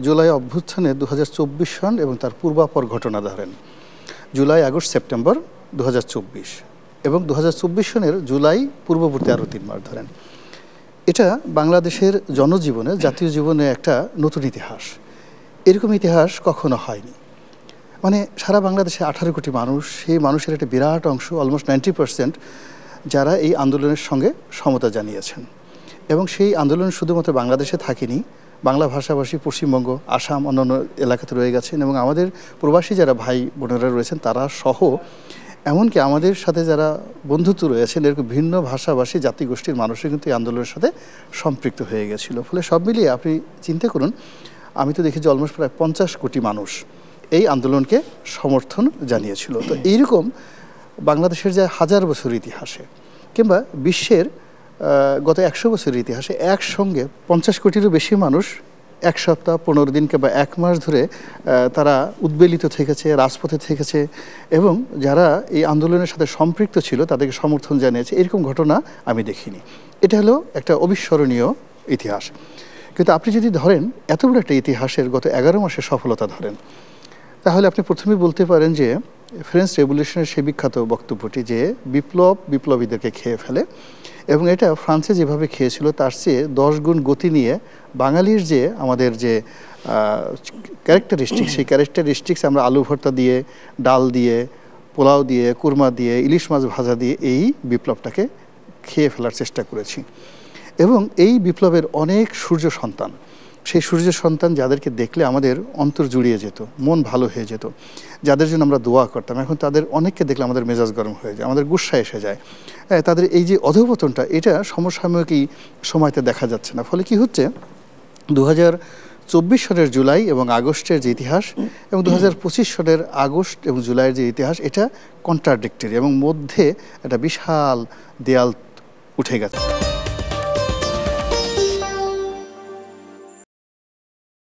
জুলাই অভ্যুত্থানে ২০২৪ সন এবং তার পূর্বাপর ঘটনা ধরেন জুলাই, আগস্ট, সেপ্টেম্বর ২০২৪ এবং ২০২৪ সনের জুলাই পূর্ববর্তী আরও ৩ মাস ধরেন। এটা বাংলাদেশের জনজীবনে, জাতীয় জীবনে একটা নতুন ইতিহাস। এরকম ইতিহাস কখনো হয়নি। মানে সারা বাংলাদেশে 18 কোটি মানুষ, সেই মানুষের একটা বিরাট অংশ, অলমোস্ট 90%, যারা এই আন্দোলনের সঙ্গে সমতা জানিয়েছেন। এবং সেই আন্দোলন শুধুমাত্র বাংলাদেশে থাকেনি, বাংলা ভাষাভাষী পশ্চিমবঙ্গ, আসাম, অন্যান্য এলাকাতে রয়ে গেছেন এবং আমাদের প্রবাসী যারা ভাই বোনেরা রয়েছেন তারা সহ, এমনকি আমাদের সাথে যারা বন্ধুত্ব রয়েছেন এরকম ভিন্ন ভাষাভাষী জাতিগোষ্ঠীর মানুষও কিন্তু এই আন্দোলনের সাথে সম্পৃক্ত হয়ে গেছিলো। ফলে সব মিলিয়ে আপনি চিন্তা করুন, আমি তো দেখেছি অলমোস্ট প্রায় 50 কোটি মানুষ এই আন্দোলনকে সমর্থন জানিয়েছিল। তো এইরকম বাংলাদেশের যে হাজার বছরের ইতিহাসে কিংবা বিশ্বের গত 100 বছরের ইতিহাসে একসঙ্গে 50 কোটিরও বেশি মানুষ 1 সপ্তাহ, 15 দিন কিংবা 1 মাস ধরে তারা উদ্বেলিত থেকেছে, রাজপথে থেকেছে এবং যারা এই আন্দোলনের সাথে সম্পৃক্ত ছিল তাদেরকে সমর্থন জানিয়েছে, এরকম ঘটনা আমি দেখিনি। এটা হলো একটা অবিস্মরণীয় ইতিহাস। কিন্তু আপনি যদি ধরেন এত বড় একটা ইতিহাসের গত 11 মাসের সফলতা ধরেন, তাহলে আপনি প্রথমেই বলতে পারেন যে ফ্রেঞ্চ রেভলিউশনের সেই বিখ্যাত বক্তব্যটি যে বিপ্লব বিপ্লবীদেরকে খেয়ে ফেলে, এবং এটা ফ্রান্সে যেভাবে খেয়েছিল তার চেয়ে 10 গুণ গতি নিয়ে বাঙালির যে আমাদের যে ক্যারেক্টারিস্টিক্স, সেই ক্যারেক্টারিস্টিক্স আমরা আলু ভর্তা দিয়ে, ডাল দিয়ে, পোলাও দিয়ে, কুরমা দিয়ে, ইলিশ মাছ ভাজা দিয়ে এই বিপ্লবটাকে খেয়ে ফেলার চেষ্টা করেছি। এবং এই বিপ্লবের অনেক সূর্য সন্তান, সেই সূর্য সন্তান যাদেরকে দেখলে আমাদের অন্তর জুড়িয়ে যেত, মন ভালো হয়ে যেত, যাদের জন্য আমরা দোয়া করতাম, এখন তাদের অনেককে দেখলে আমাদের মেজাজ গরম হয়ে যায়, আমাদের গুস্সা এসে যায়। তাদের এই যে অধঃপতনটা, এটা সমসাময়িক সময়তে দেখা যাচ্ছে না। ফলে কি হচ্ছে, 2024 সনের জুলাই এবং আগস্টের যে ইতিহাস এবং 2025 সনের আগস্ট এবং জুলাইয়ের যে ইতিহাস, এটা কন্ট্রাডিক্টরি এবং মধ্যে একটা বিশাল দেয়াল উঠে গেছে।